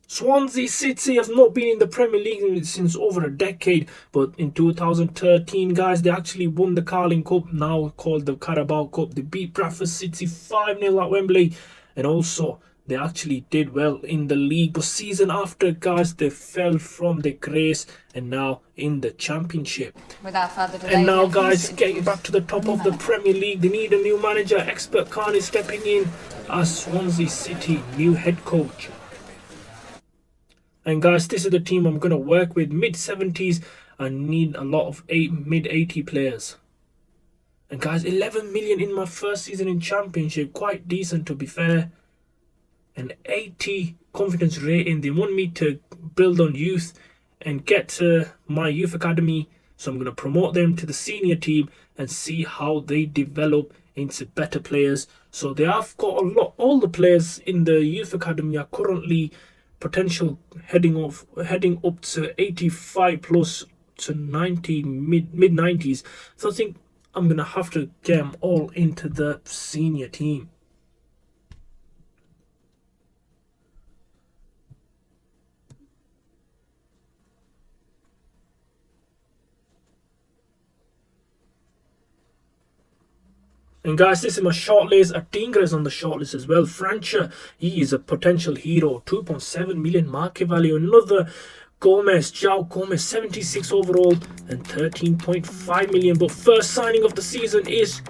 Swansea City have not been in the Premier League since over a decade, but in 2013, guys, they actually won the Carling Cup, now called the Carabao Cup. They beat Bradford City 5-0 at Wembley, and also they actually did well in the league. But season after, guys, they fell from the grace and now in the Championship. Without further delay, and now, guys, getting back to the top of the Premier League, they need a new manager. Expert Khan is stepping in as Swansea City new head coach. And guys, this is the team I'm going to work with. Mid-70s. I need a lot of mid-80 players. And guys, 11 million in my first season in Championship. Quite decent, to be fair. And 80 confidence rating. They want me to build on youth and get to my youth academy. So I'm going to promote them to the senior team and see how they develop into better players. So they have got a lot. All the players in the youth academy are currently potential heading up to 85 plus to 90 mid 90s. So I think I'm gonna have to get them all into the senior team. And guys, this is my shortlist. Adingra is on the shortlist as well. Francha, he is a potential hero. 2.7 million market value. Another Gomez, João Gomez, 76 overall and 13.5 million. But first signing of the season is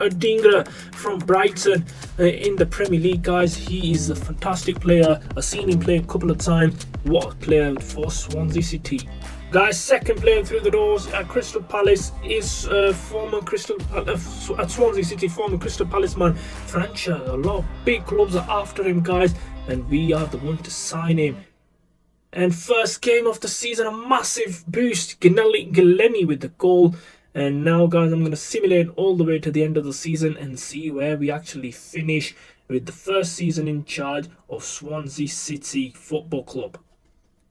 Adingra from Brighton in the Premier League, guys. He is a fantastic player. I've seen him play a couple of times. What a player for Swansea City. Guys, second player through the doors at Crystal Palace is at Swansea City, former Crystal Palace man, Francha. A lot of big clubs are after him, guys, and we are the one to sign him. And first game of the season, a massive boost. Gileni with the goal. And now, guys, I'm going to simulate all the way to the end of the season and see where we actually finish with the first season in charge of Swansea City Football Club.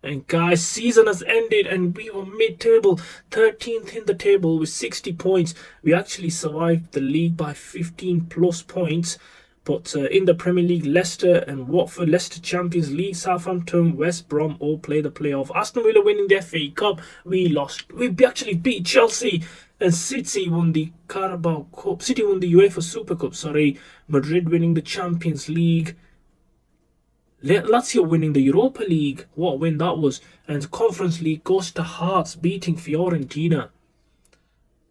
And guys, season has ended and we were mid-table, 13th in the table with 60 points. We actually survived the league by 15 plus points. But in the Premier League, Leicester and Watford, Leicester Champions League, Southampton, West Brom all play the playoff. Aston Villa winning the FA Cup. We lost. We actually beat Chelsea, and City won the Carabao Cup. City won the UEFA Super Cup, sorry. Madrid winning the Champions League. Lazio winning the Europa League. What a win that was. And Conference League goes to Hearts beating Fiorentina.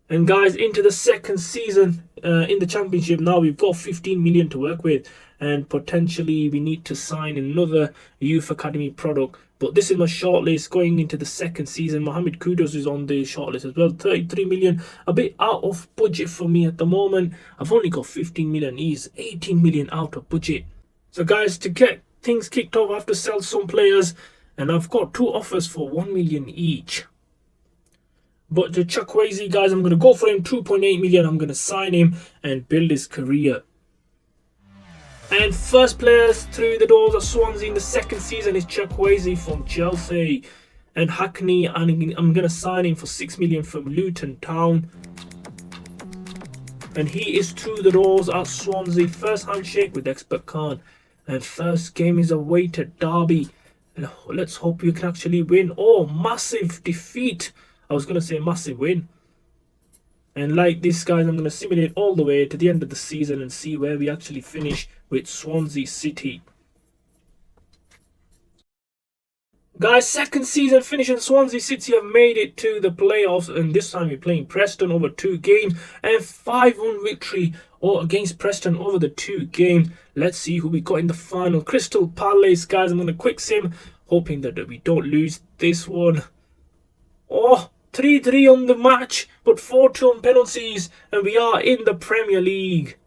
And guys, into the second season in the Championship now, we've got 15 million to work with. And potentially we need to sign another Youth Academy product. But this is my shortlist going into the second season. Mohamed Kudus is on the shortlist as well. 33 million, a bit out of budget for me at the moment. I've only got 15 million. He's 18 million out of budget. So guys, to get things kicked off, I have to sell some players, and I've got 2 offers for 1 million each. But the Chukwueze, guys, I'm going to go for him. 2.8 million. I'm going to sign him and build his career. And first players through the doors of Swansea in the second season is Chukwueze from Chelsea. And Hackney, and I'm going to sign him for 6 million from Luton Town. And he is through the doors at Swansea. First handshake with Expert Khan. And first game is away to Derby. And let's hope you can actually win. Oh, massive defeat. I was going to say massive win. And like this, guys, I'm going to simulate all the way to the end of the season and see where we actually finish with Swansea City. Guys, second season finishing. Swansea City have made it to the playoffs, and this time we're playing Preston over 2 games and 5-1 victory against Preston over the 2 games. Let's see who we got in the final. Crystal Palace, guys. I'm going to quick sim, hoping that we don't lose this one. Oh, 3-3 on the match, but 4-2 on penalties, and we are in the Premier League.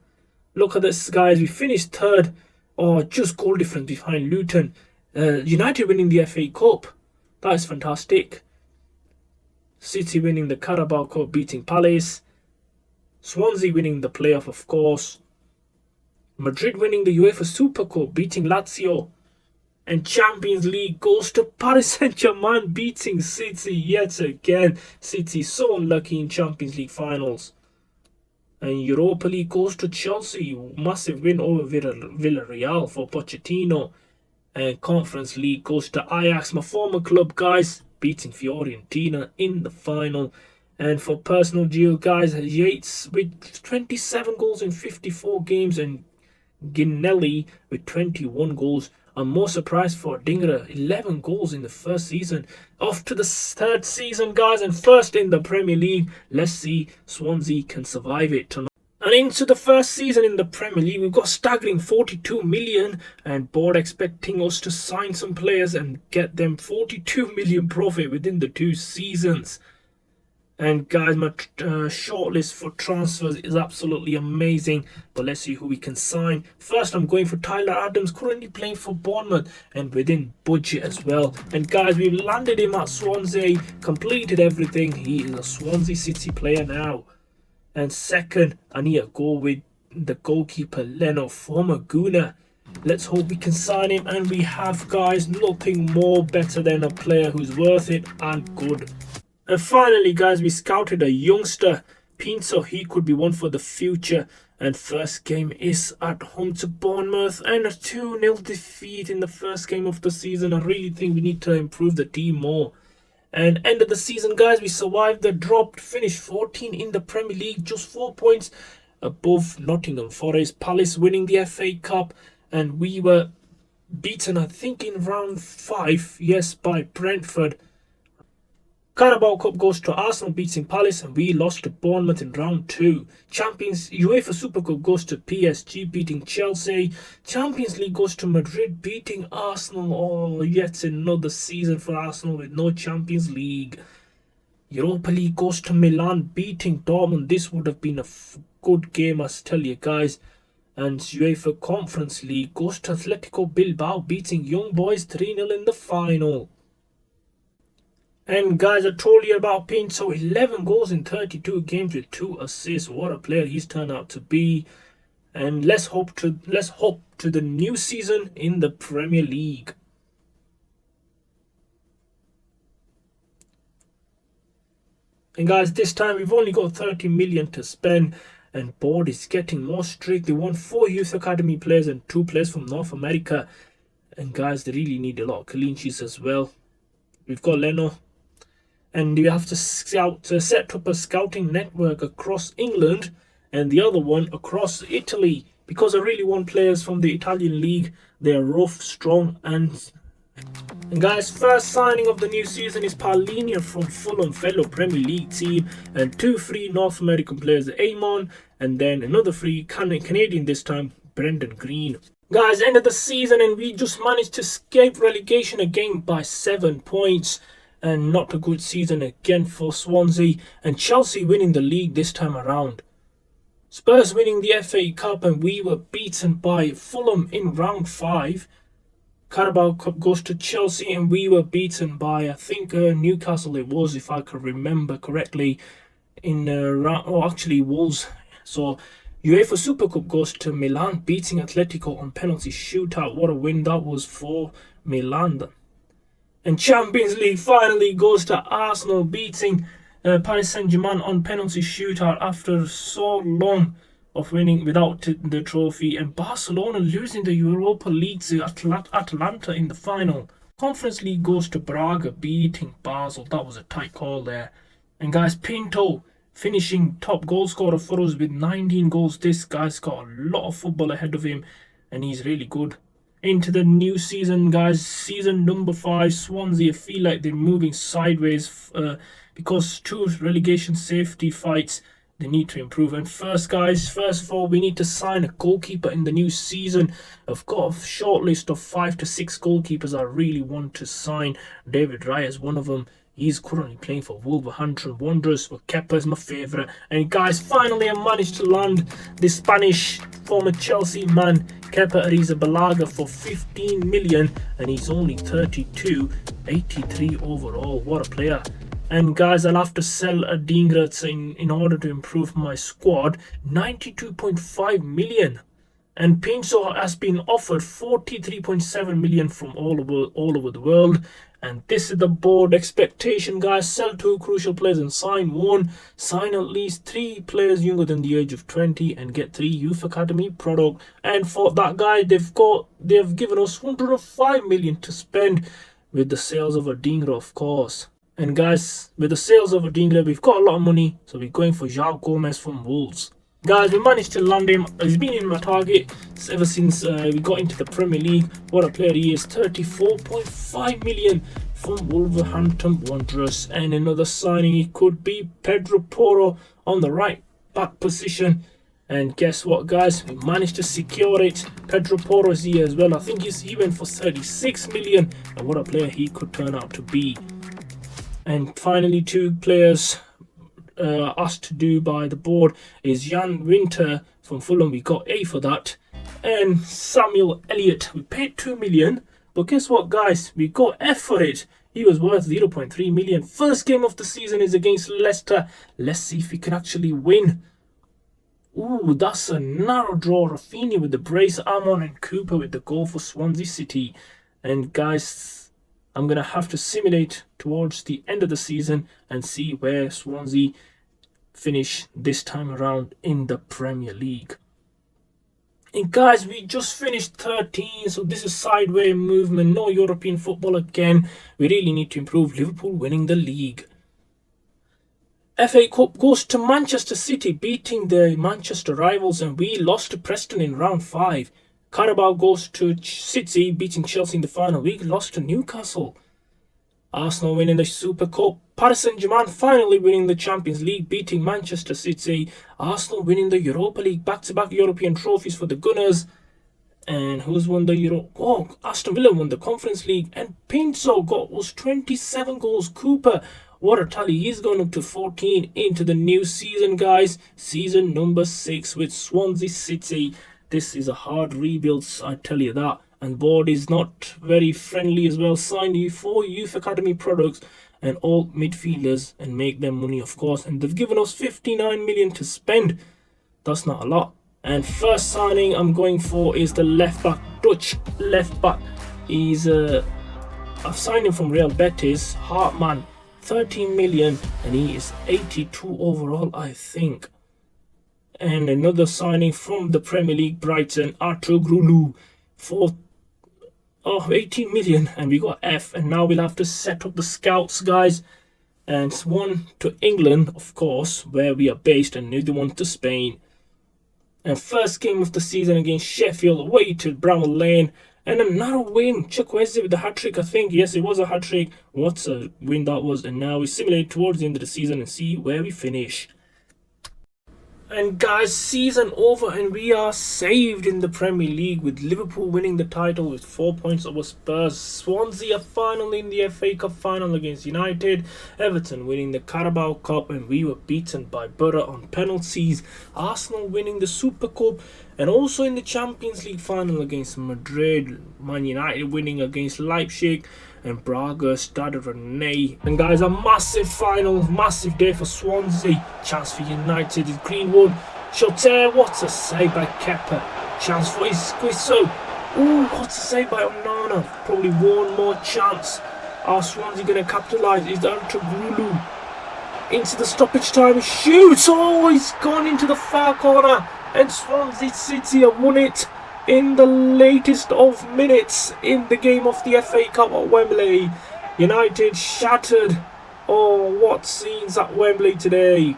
Look at this, guys. We finished 3rd. Oh, just goal difference behind Luton. United winning the FA Cup. That is fantastic. City winning the Carabao Cup, beating Palace. Swansea winning the playoff, of course. Madrid winning the UEFA Super Cup, beating Lazio. And Champions League goes to Paris Saint-Germain, beating City yet again. City so unlucky in Champions League finals. And Europa League goes to Chelsea. Massive win over Villarreal for Pochettino. And Conference League goes to Ajax, my former club, guys, beating Fiorentina in the final. And for personal geo, guys, Yates with 27 goals in 54 games and Ginelli with 21 goals. I'm more surprised for Dingra, 11 goals in the first season. Off to the third season, guys, and first in the Premier League. Let's see Swansea can survive it tonight. And into the first season in the Premier League, we've got staggering 42 million, and board expecting us to sign some players and get them 42 million profit within the 2 seasons. And guys, my shortlist for transfers is absolutely amazing. But let's see who we can sign. First, I'm going for Tyler Adams, currently playing for Bournemouth and within budget as well. And guys, we've landed him at Swansea, completed everything. He is a Swansea City player now. And second, I need to go with the goalkeeper Leno, former Gooner. Let's hope we can sign him. And we have, guys, nothing more better than a player who's worth it and good. And finally, guys, we scouted a youngster, Pinto. He could be one for the future. And first game is at home to Bournemouth. And a 2-0 defeat in the first game of the season. I really think we need to improve the team more. And end of the season, guys, we survived the drop, finished 14 in the Premier League, just 4 points above Nottingham Forest. Palace winning the FA Cup, and we were beaten, I think, in round 5, yes, by Brentford. Carabao Cup goes to Arsenal beating Palace, and we lost to Bournemouth in round 2. Champions UEFA Super Cup goes to PSG beating Chelsea. Champions League goes to Madrid beating Arsenal. Oh, yet another season for Arsenal with no Champions League. Europa League goes to Milan beating Dortmund. This would have been a good game, I tell you guys. And UEFA Conference League goes to Atletico Bilbao beating Young Boys 3-0 in the final. And guys, I told you about Pinto, 11 goals in 32 games with 2 assists. What a player he's turned out to be. And let's hope to the new season in the Premier League. And guys, this time we've only got 30 million to spend, and board is getting more strict. They want 4 youth academy players and 2 players from North America. And guys, they really need a lot of clean sheets as well. We've got Leno. And you have to set up a scouting network across England and the other one across Italy, because I really want players from the Italian league. They are rough, strong, and guys, first signing of the new season is Paulinho from Fulham, fellow Premier League team, and 2 free North American players, Amon, and then another free Canadian this time, Brendan Green. Guys, end of the season, and we just managed to escape relegation again by 7 points. And not a good season again for Swansea. And Chelsea winning the league this time around. Spurs winning the FA Cup, and we were beaten by Fulham in round 5. Carabao Cup goes to Chelsea, and we were beaten by, I think, Newcastle it was, if I can remember correctly, in Wolves. So UEFA Super Cup goes to Milan, beating Atletico on penalty shootout. What a win that was for Milan. And Champions League finally goes to Arsenal beating Paris Saint-Germain on penalty shootout after so long of winning without the trophy. And Barcelona losing the Europa League to Atalanta in the final. Conference League goes to Braga beating Basel. That was a tight call there. And guys, Pinto finishing top goal scorer for us with 19 goals. This guy's got a lot of football ahead of him, and he's really good. Into the new season, guys, season number 5, Swansea. I feel like they're moving sideways because 2 relegation safety fights they need to improve. And first of all, we need to sign a goalkeeper in the new season. I've got a short list of 5 to 6 goalkeepers I really want to sign. David Raya is one of them. He's currently playing for Wolverhampton Wanderers, but Kepa is my favourite. And guys, finally I managed to land the Spanish former Chelsea man, Kepa Arrizabalaga, for 15 million, and he's only 32, 83 overall. What a player. And guys, I'll have to sell a Dingrats in order to improve my squad. 92.5 million. And Pinto has been offered 43.7 million from all over the world. And this is the board expectation, guys. Sell 2 crucial players and sign 1. Sign at least 3 players younger than the age of 20 and get 3 youth academy product. And for that guy, they've given us 105 million to spend with the sales of Adingra, of course. And guys, with the sales of Adingra, we've got a lot of money, so we're going for João Gomez from Wolves. Guys, we managed to land him. He's been in my target ever since we got into the Premier League. What a player he is. 34.5 million from Wolverhampton Wanderers. And another signing, it could be Pedro Porro on the right back position. And guess what, guys? We managed to secure it. Pedro Porro is here as well. I think he went for 36 million. And what a player he could turn out to be. And finally, 2 players asked to do by the board is Jan Winter from Fulham. We got A for that. And Samuel Elliott, we paid 2 million, but guess what, guys, we got F for it. He was worth 0.3 million. First game of the season is against Leicester. Let's see if we can actually win. Ooh, that's a narrow draw. Rafinha with the brace, Amon and Cooper with the goal for Swansea City. And guys, I'm going to have to simulate towards the end of the season and see where Swansea finish this time around in the Premier League. And guys, we just finished 13, so this is sideways movement. No European football again. We really need to improve. Liverpool winning the league. FA Cup goes to Manchester City, beating the Manchester rivals, and we lost to Preston in round 5. Carabao goes to City, beating Chelsea in the final. We lost to Newcastle. Arsenal winning the Super Cup. Paris Saint-Germain finally winning the Champions League, beating Manchester City. Arsenal winning the Europa League, back-to-back European trophies for the Gunners. And who's won the Euro? Oh, Aston Villa won the Conference League. And Pinto was 27 goals. Cooper, what a tally. He's gone up to 14 into the new season, guys. Season number 6 with Swansea City. This is a hard rebuild, I tell you that. And board is not very friendly as well. Sign you 4 youth academy products and all midfielders and make them money, of course. And they've given us 59 million to spend. That's not a lot. And first signing I'm going for is the left back, Dutch left back. He's I've signed him from Real Betis, Hartman, 13 million, and he is 82 overall, I think. And another signing from the Premier League, Brighton, Artur Grulu, for 18 million, and we got F. And now we'll have to set up the scouts, guys, and one to England, of course, where we are based, and another one to Spain. And first game of the season against Sheffield, away to Bramall Lane, and another win. Chukwueze with the hat-trick, I think. Yes, it was a hat-trick. What a win that was. And now we simulate towards the end of the season and see where we finish. And guys, season over and we are saved in the Premier League with Liverpool winning the title with 4 points over Spurs. Swansea are finally in the FA Cup final against United. Everton winning the Carabao Cup and we were beaten by Borough on penalties. Arsenal winning the Super Cup and also in the Champions League final against Madrid. Man United winning against Leipzig. And Braga started Renee. And guys, a massive final, massive day for Swansea. Chance for United is Greenwood. Shote, what a save by Kepa. Chance for Isquiso. Ooh, what a save by Onana. Probably one more chance. Are Swansea going to capitalise? Is down to Grulu. Into the stoppage time. Shoots. Oh, he's gone into the far corner. And Swansea City have won it in the latest of minutes in the game of the FA Cup at Wembley. United shattered. Oh, what scenes at Wembley today.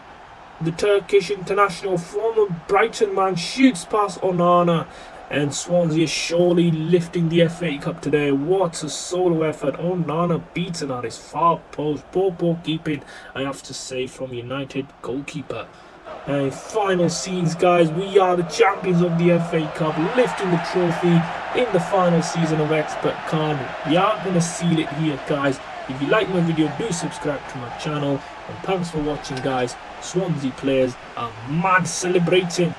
The Turkish international, former Brighton man, shoots past Onana. And Swansea is surely lifting the FA Cup today. What a solo effort. Onana beaten at his far post. Poor keeping, I have to say, from United goalkeeper. And final scenes, guys, we are the champions of the FA Cup, lifting the trophy in the final season of Expert Khan. We are going to seal it here, guys. If you like my video, do subscribe to my channel. And thanks for watching, guys. Swansea players are mad celebrating.